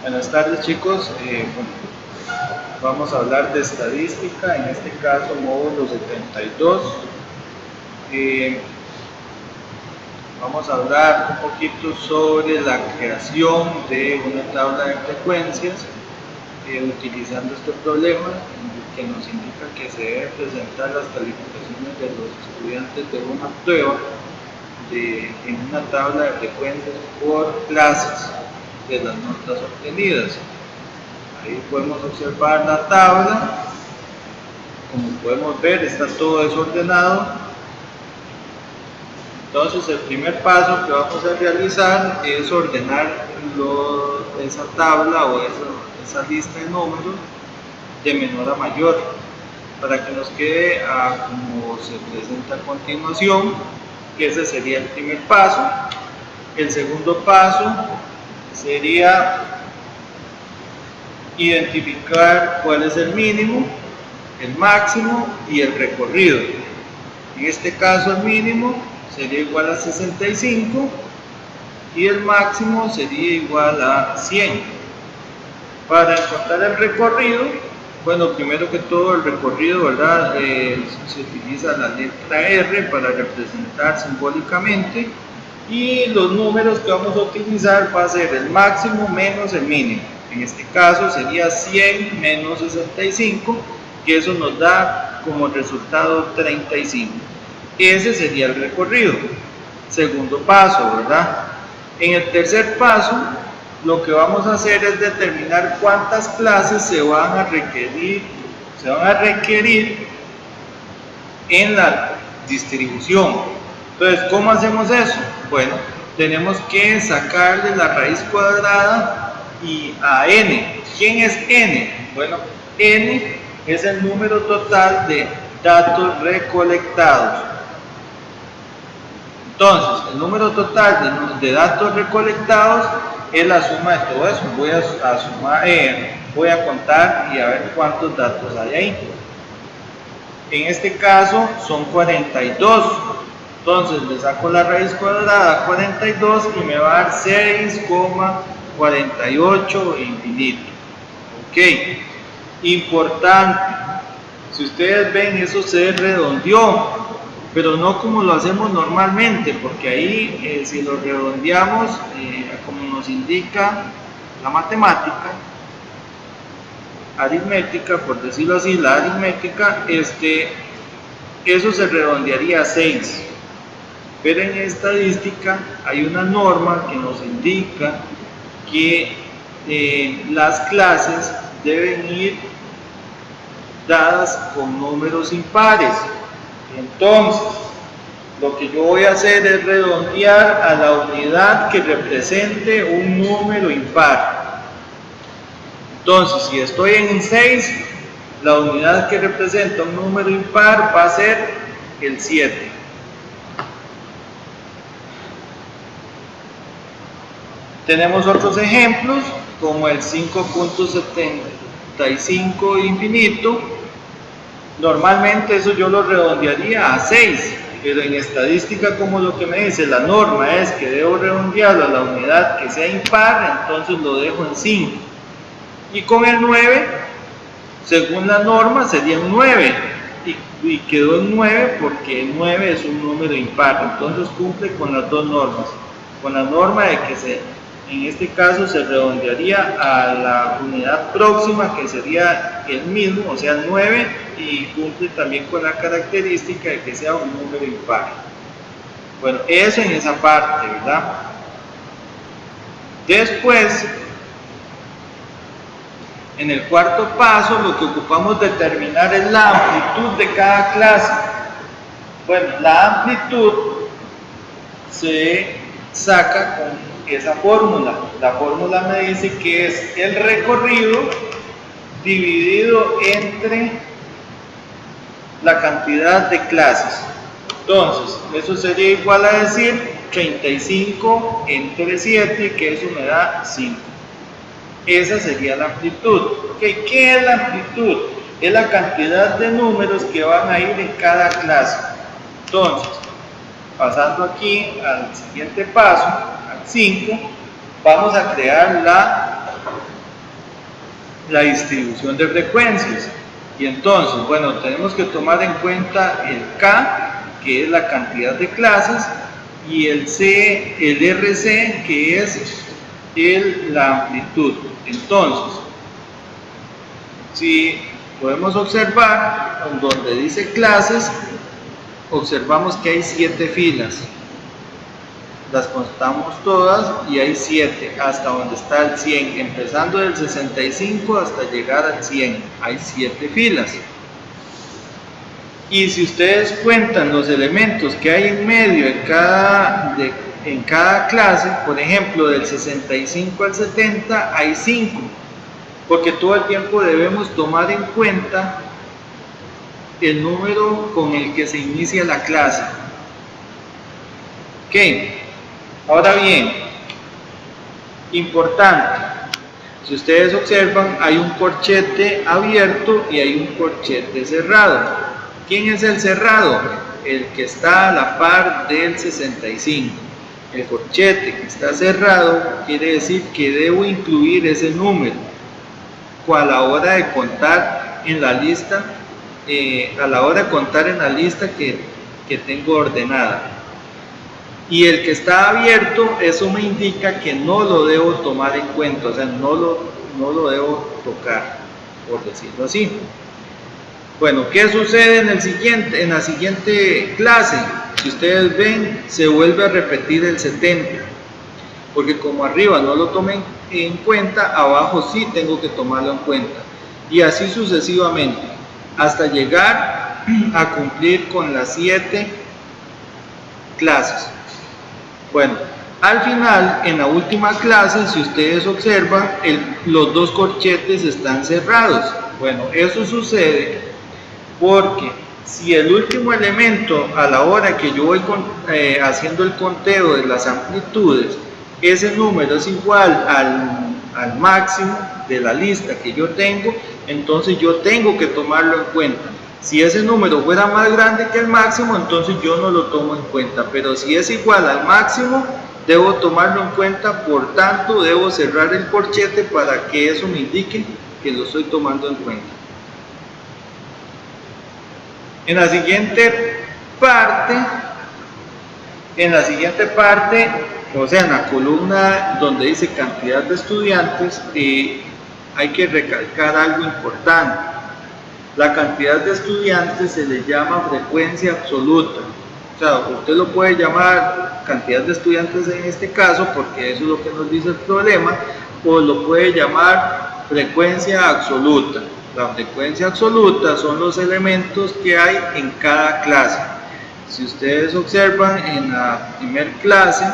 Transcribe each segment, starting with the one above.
Buenas tardes chicos, vamos a hablar de estadística, en este caso módulo 72. Vamos a hablar un poquito sobre la creación de una tabla de frecuencias utilizando este problema que nos indica que se deben presentar las calificaciones de los estudiantes de una prueba en una tabla de frecuencias por clases de las notas obtenidas. Ahí podemos observar la tabla. Como podemos ver, está todo desordenado. Entonces el primer paso que vamos a realizar es ordenar esa tabla o esa lista de números de menor a mayor para que nos quede como se presenta a continuación. Ese sería el primer paso. El segundo paso sería identificar cuál es el mínimo, el máximo y el recorrido. En este caso el mínimo sería igual a 65 y el máximo sería igual a 100. Para encontrar el recorrido, bueno, primero que todo el recorrido, ¿verdad? Se utiliza la letra R para representar simbólicamente, y los números que vamos a utilizar va a ser el máximo menos el mínimo. En este caso sería 100 menos 65, que eso nos da como resultado 35. Ese sería el recorrido. Segundo paso, ¿verdad? En el tercer paso, lo que vamos a hacer es determinar cuántas clases se van a requerir en la distribución. Entonces, ¿cómo hacemos eso? Bueno, tenemos que sacarle la raíz cuadrada y a n. ¿Quién es n? Bueno, n es el número total de datos recolectados. Entonces, el número total de datos recolectados es la suma de todo eso. Voy a contar y a ver cuántos datos hay ahí. En este caso son 42. Entonces le saco la raíz cuadrada a 42 y me va a dar 6,48 infinito. Ok, importante, si ustedes ven, eso se redondeó, pero no como lo hacemos normalmente, porque ahí si lo redondeamos como nos indica la matemática aritmética, por decirlo así, la aritmética, eso se redondearía a 6. Pero en estadística hay una norma que nos indica que las clases deben ir dadas con números impares. Entonces, lo que yo voy a hacer es redondear a la unidad que represente un número impar. Entonces, si estoy en 6, la unidad que representa un número impar va a ser el 7. Tenemos otros ejemplos, como el 5.75 infinito. Normalmente eso yo lo redondearía a 6, pero en estadística, como lo que me dice la norma es que debo redondearlo a la unidad que sea impar, entonces lo dejo en 5. Y con el 9, según la norma, sería un 9, y quedó en 9 porque el 9 es un número impar, entonces cumple con las dos normas. Con la norma de que en este caso se redondearía a la unidad próxima, que sería el mismo, o sea el 9, y cumple también con la característica de que sea un número impar. Bueno, eso en esa parte, ¿verdad? Después, en el cuarto paso, lo que ocupamos determinar es la amplitud de cada clase. Bueno, la amplitud se saca con esa fórmula. La fórmula me dice que es el recorrido dividido entre la cantidad de clases. Entonces, eso sería igual a decir 35 entre 7, que eso me da 5. Esa sería la amplitud. ¿Okay? ¿Qué es la amplitud? Es la cantidad de números que van a ir en cada clase. Entonces, pasando aquí al siguiente paso, al 5, vamos a crear la la distribución de frecuencias. Y entonces, bueno, tenemos que tomar en cuenta el K, que es la cantidad de clases, y el C, el RC, que es la amplitud. Entonces, si podemos observar, donde dice clases, observamos que hay 7 filas. Las contamos todas y hay 7, hasta donde está el 100, empezando del 65 hasta llegar al 100, hay 7 filas. Y si ustedes cuentan los elementos que hay en medio en cada clase, por ejemplo, del 65 al 70 hay 5, porque todo el tiempo debemos tomar en cuenta el número con el que se inicia la clase. Ok, ahora bien, importante, si ustedes observan, hay un corchete abierto y hay un corchete cerrado. ¿Quién es el cerrado? El que está a la par del 65. El corchete que está cerrado quiere decir que debo incluir ese número a la hora de contar en la lista, que tengo ordenada. Y el que está abierto, eso me indica que no lo debo tomar en cuenta, o sea, no lo debo tocar, por decirlo así. Bueno, ¿qué sucede en la siguiente clase? Si ustedes ven, se vuelve a repetir el 70, porque como arriba no lo tomé en cuenta, abajo sí tengo que tomarlo en cuenta, y así sucesivamente, hasta llegar a cumplir con las 7 clases. Bueno, al final, en la última clase, si ustedes observan, los 2 corchetes están cerrados. Bueno, eso sucede porque si el último elemento, a la hora que yo voy haciendo el conteo de las amplitudes, ese número es igual al máximo de la lista que yo tengo, entonces yo tengo que tomarlo en cuenta. Si ese número fuera más grande que el máximo, entonces yo no lo tomo en cuenta, pero si es igual al máximo, debo tomarlo en cuenta, por tanto debo cerrar el corchete para que eso me indique que lo estoy tomando en cuenta. En la siguiente parte, o sea, en la columna donde dice cantidad de estudiantes, hay que recalcar algo importante. La cantidad de estudiantes se le llama frecuencia absoluta. O sea, usted lo puede llamar cantidad de estudiantes en este caso, porque eso es lo que nos dice el problema, o lo puede llamar frecuencia absoluta. La frecuencia absoluta son los elementos que hay en cada clase. Si ustedes observan, en la primera clase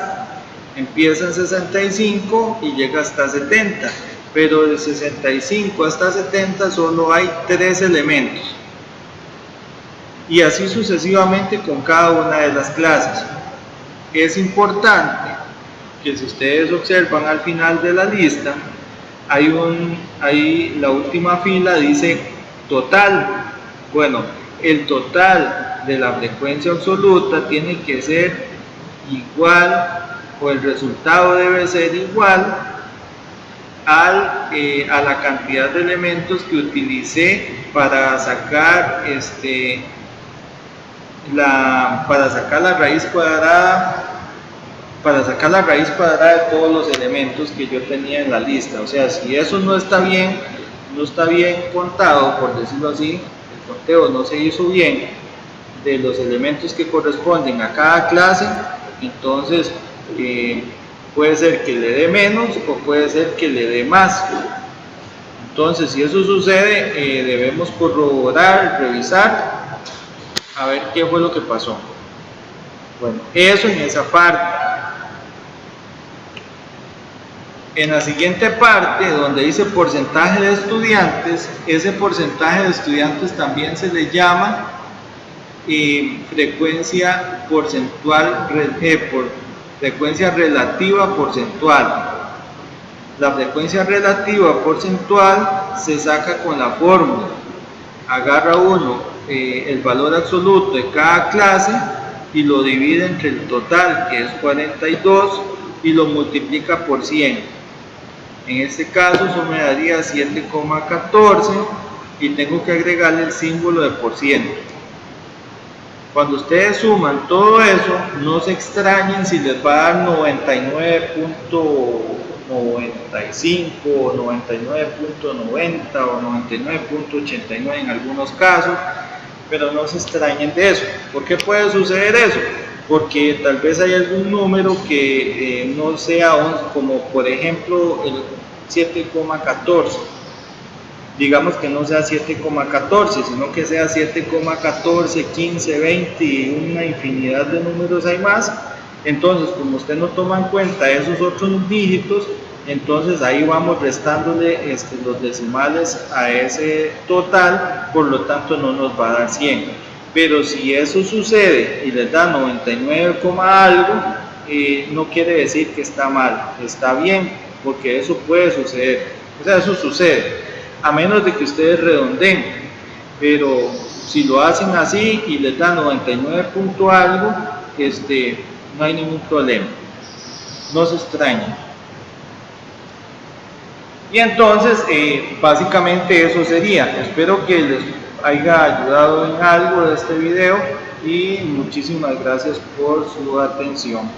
empieza en 65 y llega hasta 70, pero de 65 hasta 70 solo hay 3 elementos. Y así sucesivamente con cada una de las clases. Es importante que si ustedes observan al final de la lista, ahí la última fila dice total. Bueno, el total de la frecuencia absoluta tiene que ser igual, o el resultado debe ser igual a la cantidad de elementos que utilicé para sacar la raíz cuadrada de todos los elementos que yo tenía en la lista. O sea, si eso no está bien contado, por decirlo así, el conteo no se hizo bien de los elementos que corresponden a cada clase, entonces puede ser que le dé menos o puede ser que le dé más. Entonces, si eso sucede, debemos corroborar, revisar, a ver qué fue lo que pasó. Bueno, eso en esa parte. En la siguiente parte, donde dice porcentaje de estudiantes, ese porcentaje de estudiantes también se le llama frecuencia porcentual, frecuencia relativa porcentual. La frecuencia relativa porcentual se saca con la fórmula. Agarra uno el valor absoluto de cada clase y lo divide entre el total, que es 42, y lo multiplica por 100. En este caso eso me daría 7,14 y tengo que agregarle el símbolo de por ciento. Cuando ustedes suman todo eso, no se extrañen si les va a dar 99.95 o 99.90 o 99.89 en algunos casos, pero no se extrañen de eso. ¿Por qué puede suceder eso? Porque tal vez hay algún número que no sea como por ejemplo el 7,14. Digamos que no sea 7,14, sino que sea 7,14, 15, 20 y una infinidad de números hay más. Entonces, como usted no toma en cuenta esos otros dígitos, entonces ahí vamos restándole los decimales a ese total, por lo tanto no nos va a dar 100. Pero si eso sucede y les da 99, algo, no quiere decir que está mal, está bien, porque eso puede suceder. O sea, eso sucede, a menos de que ustedes redondeen, pero si lo hacen así y les dan 99 punto algo, no hay ningún problema, no se extrañen. Y entonces, básicamente eso sería. Espero que les haya ayudado en algo de este video y muchísimas gracias por su atención.